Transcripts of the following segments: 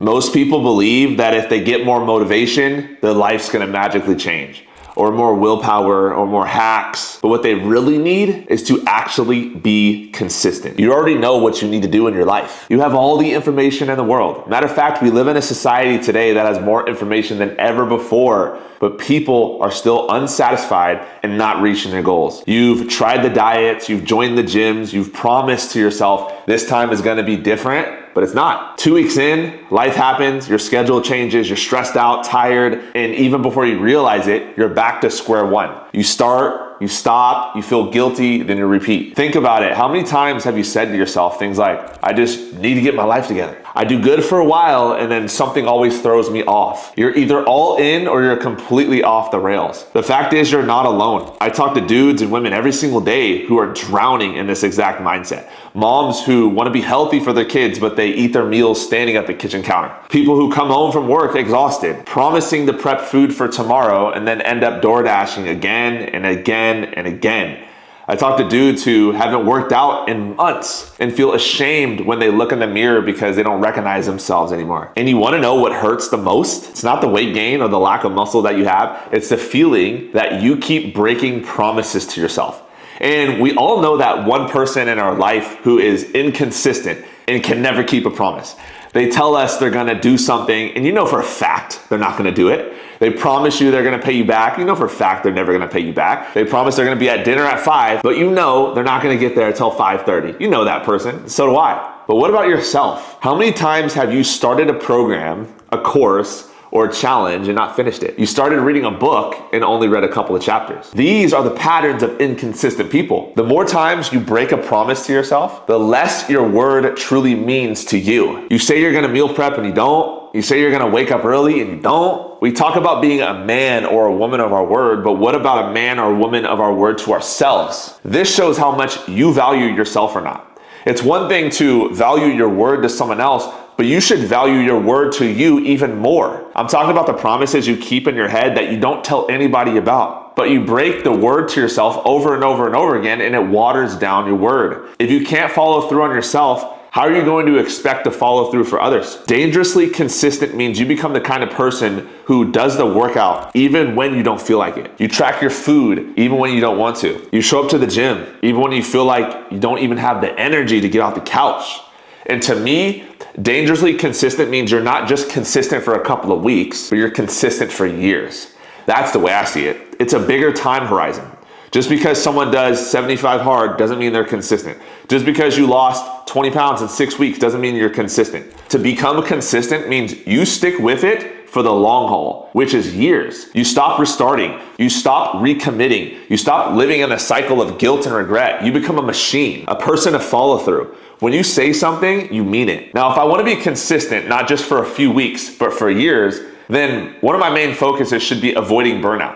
Most people believe that if they get more motivation, their life's gonna magically change, or more willpower, or more hacks. But what they really need is to actually be consistent. You already know what you need to do in your life. You have all the information in the world. Matter of fact, we live in a society today that has more information than ever before, but people are still unsatisfied and not reaching their goals. You've tried the diets, you've joined the gyms, you've promised to yourself, this time is gonna be different, but it's not. 2 weeks in, life happens, your schedule changes, you're stressed out, tired, and even before you realize it, you're back to square one. You start, you stop, you feel guilty, then you repeat. Think about it. How many times have you said to yourself things like, I just need to get my life together. I do good for a while and then something always throws me off. You're either all in or you're completely off the rails. The fact is you're not alone. I talk to dudes and women every single day who are drowning in this exact mindset. Moms who want to be healthy for their kids, but they eat their meals standing at the kitchen counter. People who come home from work exhausted, promising to prep food for tomorrow and then end up door dashing again and again and again. I talk to dudes who haven't worked out in months and feel ashamed when they look in the mirror because they don't recognize themselves anymore. And you want to know what hurts the most? It's not the weight gain or the lack of muscle that you have. It's the feeling that you keep breaking promises to yourself. And we all know that one person in our life who is inconsistent and can never keep a promise. They tell us they're gonna do something and you know for a fact they're not gonna do it. They promise you they're gonna pay you back. You know for a fact they're never gonna pay you back. They promise they're gonna be at dinner at 5, but you know they're not gonna get there until 5:30. You know that person, so do I. But what about yourself? How many times have you started a program, a course, or a challenge and not finished it? You started reading a book and only read a couple of chapters. These are the patterns of inconsistent people. The more times you break a promise to yourself, the less your word truly means to you. You say you're gonna meal prep and you don't. You say you're gonna wake up early and you don't. We talk about being a man or a woman of our word, but what about a man or woman of our word to ourselves? This shows how much you value yourself or not. It's one thing to value your word to someone else, but you should value your word to you even more. I'm talking about the promises you keep in your head that you don't tell anybody about, but you break the word to yourself over and over and over again, and it waters down your word. If you can't follow through on yourself, how are you going to expect to follow through for others? Dangerously consistent means you become the kind of person who does the workout even when you don't feel like it. You track your food even when you don't want to. You show up to the gym even when you feel like you don't even have the energy to get off the couch. And to me, dangerously consistent means you're not just consistent for a couple of weeks, but you're consistent for years. That's the way I see it. It's a bigger time horizon. Just because someone does 75 hard doesn't mean they're consistent. Just because you lost 20 pounds in 6 weeks doesn't mean you're consistent. To become consistent means you stick with it for the long haul, which is years. You stop restarting. You stop recommitting. You stop living in a cycle of guilt and regret. You become a machine, a person to follow through. When you say something, you mean it. Now, if I want to be consistent, not just for a few weeks, but for years, then one of my main focuses should be avoiding burnout.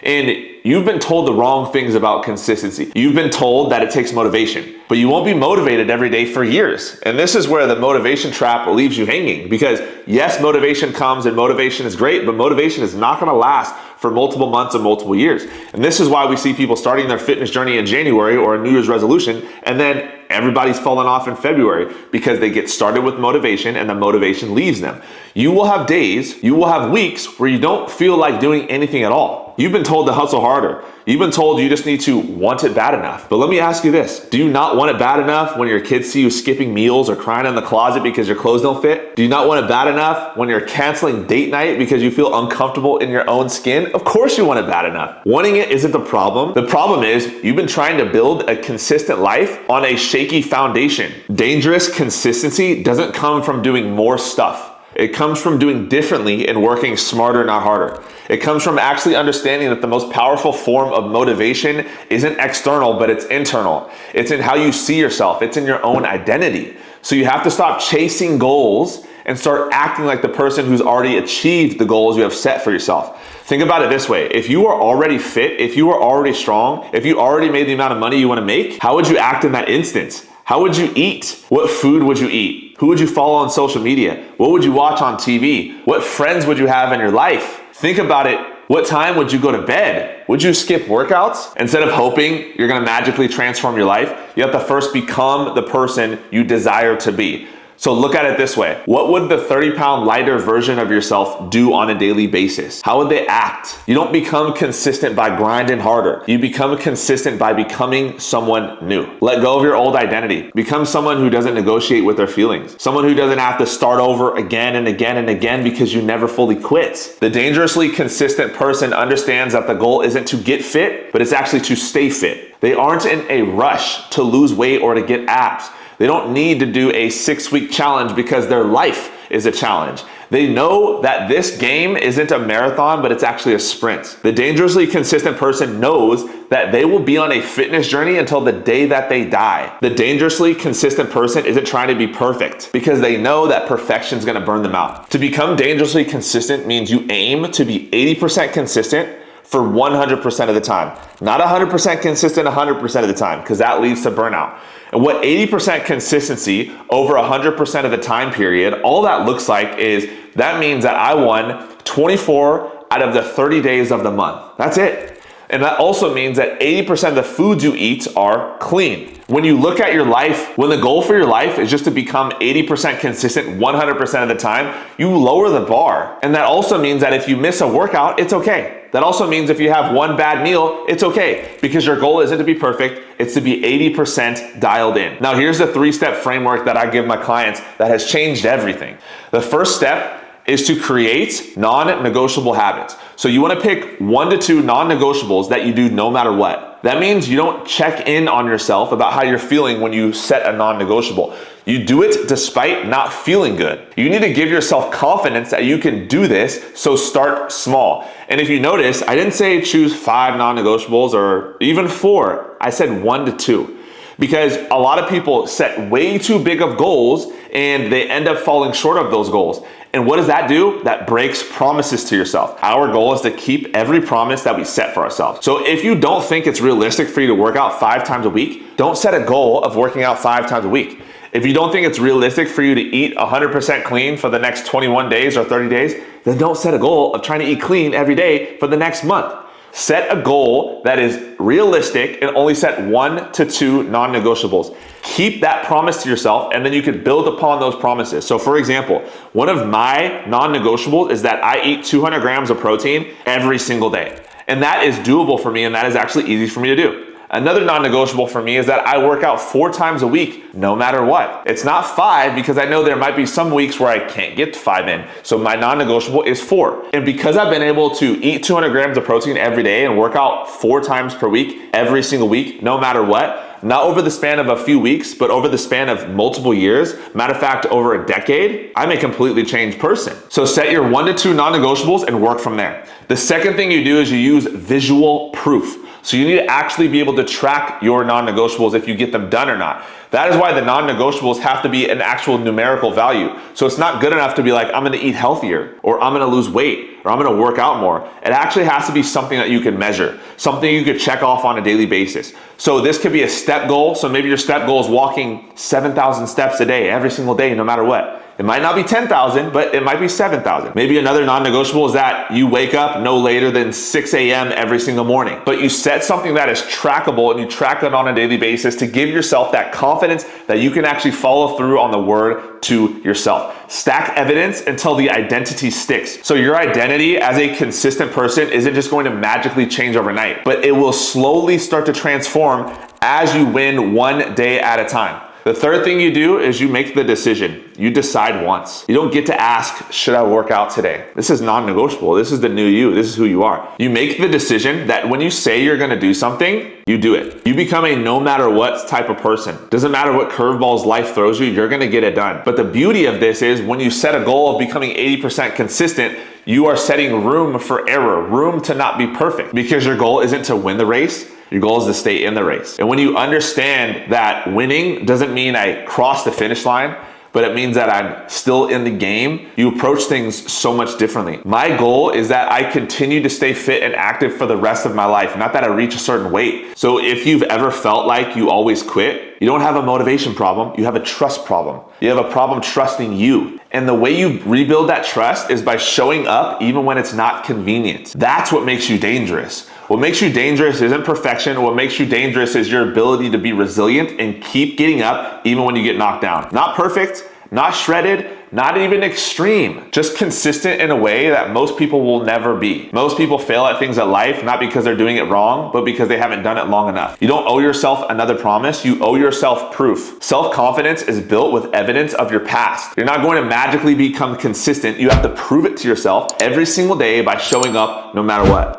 And you've been told the wrong things about consistency. You've been told that it takes motivation, but you won't be motivated every day for years. And this is where the motivation trap leaves you hanging, because yes, motivation comes and motivation is great, but motivation is not gonna last for multiple months and multiple years. And this is why we see people starting their fitness journey in January or a New Year's resolution, and then everybody's falling off in February because they get started with motivation and the motivation leaves them. You will have days, you will have weeks where you don't feel like doing anything at all. You've been told to hustle harder. You've been told you just need to want it bad enough. But let me ask you this. Do you not want it bad enough when your kids see you skipping meals or crying in the closet because your clothes don't fit? Do you not want it bad enough when you're canceling date night because you feel uncomfortable in your own skin? Of course you want it bad enough. Wanting it isn't the problem. The problem is you've been trying to build a consistent life on a shaky foundation. Dangerous consistency doesn't come from doing more stuff. It comes from doing differently and working smarter, not harder. It comes from actually understanding that the most powerful form of motivation isn't external, but it's internal. It's in how you see yourself. It's in your own identity. So you have to stop chasing goals and start acting like the person who's already achieved the goals you have set for yourself. Think about it this way. If you are already fit, if you are already strong, if you already made the amount of money you want to make, how would you act in that instance? How would you eat? What food would you eat? Who would you follow on social media? What would you watch on TV? What friends would you have in your life? Think about it. What time would you go to bed? Would you skip workouts? Instead of hoping you're gonna magically transform your life, you have to first become the person you desire to be. So look at it this way. What would the 30-pound lighter version of yourself do on a daily basis? How would they act? You don't become consistent by grinding harder. You become consistent by becoming someone new. Let go of your old identity. Become someone who doesn't negotiate with their feelings. Someone who doesn't have to start over again and again and again because you never fully quit. The dangerously consistent person understands that the goal isn't to get fit, but it's actually to stay fit. They aren't in a rush to lose weight or to get abs. They don't need to do a 6-week challenge because their life is a challenge. They know that this game isn't a marathon, but it's actually a sprint. The dangerously consistent person knows that they will be on a fitness journey until the day that they die. The dangerously consistent person isn't trying to be perfect because they know that perfection is going to burn them out. To become dangerously consistent means you aim to be 80% consistent for 100% of the time. Not 100% consistent 100% of the time, because that leads to burnout. And what 80% consistency over 100% of the time period, all that looks like is that means that I won 24 out of the 30 days of the month. That's it. And that also means that 80% of the foods you eat are clean. When you look at your life, when the goal for your life is just to become 80% consistent 100% of the time, you lower the bar. And that also means that if you miss a workout, it's okay. That also means if you have one bad meal, it's okay, because your goal isn't to be perfect, it's to be 80% dialed in. Now here's the 3-step framework that I give my clients that has changed everything. The first step is to create non-negotiable habits. So you want to pick 1 to 2 non-negotiables that you do no matter what. That means you don't check in on yourself about how you're feeling when you set a non-negotiable. You do it despite not feeling good. You need to give yourself confidence that you can do this, so start small. And if you notice, I didn't say choose 5 non-negotiables or even 4. I said 1 to 2. Because a lot of people set way too big of goals and they end up falling short of those goals. And what does that do? That breaks promises to yourself. Our goal is to keep every promise that we set for ourselves. So if you don't think it's realistic for you to work out 5 times a week, don't set a goal of working out 5 times a week. If you don't think it's realistic for you to eat 100% clean for the next 21 days or 30 days, then don't set a goal of trying to eat clean every day for the next month. Set a goal that is realistic and only set 1 to 2 non-negotiables. Keep that promise to yourself, and then you can build upon those promises. So for example, one of my non-negotiables is that I eat 200 grams of protein every single day. And that is doable for me, and that is actually easy for me to do. Another non-negotiable for me is that I work out 4 times a week, no matter what. It's not 5 because I know there might be some weeks where I can't get to 5 in. So my non-negotiable is 4. And because I've been able to eat 200 grams of protein every day and work out 4 times per week, every single week, no matter what, not over the span of a few weeks, but over the span of multiple years, matter of fact, over a decade, I'm a completely changed person. So set your 1 to 2 non-negotiables and work from there. The second thing you do is you use visual proof. So you need to actually be able to track your non-negotiables if you get them done or not. That is why the non-negotiables have to be an actual numerical value. So it's not good enough to be like, I'm gonna eat healthier, or I'm gonna lose weight, or I'm gonna work out more. It actually has to be something that you can measure, something you could check off on a daily basis. So this could be a step goal. So maybe your step goal is walking 7,000 steps a day, every single day, no matter what. It might not be 10,000, but it might be 7,000. Maybe another non-negotiable is that you wake up no later than 6 a.m. every single morning. But you set something that is trackable and you track it on a daily basis to give yourself that confidence that you can actually follow through on the word to yourself. Stack evidence until the identity sticks. So your identity as a consistent person isn't just going to magically change overnight, but it will slowly start to transform as you win 1 day at a time. The third thing you do is you make the decision. You decide once. You don't get to ask, should I work out today? This is non-negotiable. This is the new you. This is who you are. You make the decision that when you say you're gonna do something, you do it. You become a no matter what type of person. Doesn't matter what curveballs life throws you, you're gonna get it done. But the beauty of this is when you set a goal of becoming 80% consistent, you are setting room for error, room to not be perfect, because your goal isn't to win the race. Your goal is to stay in the race. And when you understand that winning doesn't mean I cross the finish line, but it means that I'm still in the game, you approach things so much differently. My goal is that I continue to stay fit and active for the rest of my life, not that I reach a certain weight. So if you've ever felt like you always quit, you don't have a motivation problem, you have a trust problem. You have a problem trusting you. And the way you rebuild that trust is by showing up even when it's not convenient. That's what makes you dangerous. What makes you dangerous isn't perfection. What makes you dangerous is your ability to be resilient and keep getting up even when you get knocked down. Not perfect, Not shredded, not even extreme, just consistent in a way that most people will never be. Most people fail at things in life not because they're doing it wrong, but because they haven't done it long enough. You don't owe yourself another promise, you owe yourself proof. Self-confidence is built with evidence of your past. You're not going to magically become consistent, you have to prove it to yourself every single day by showing up no matter what.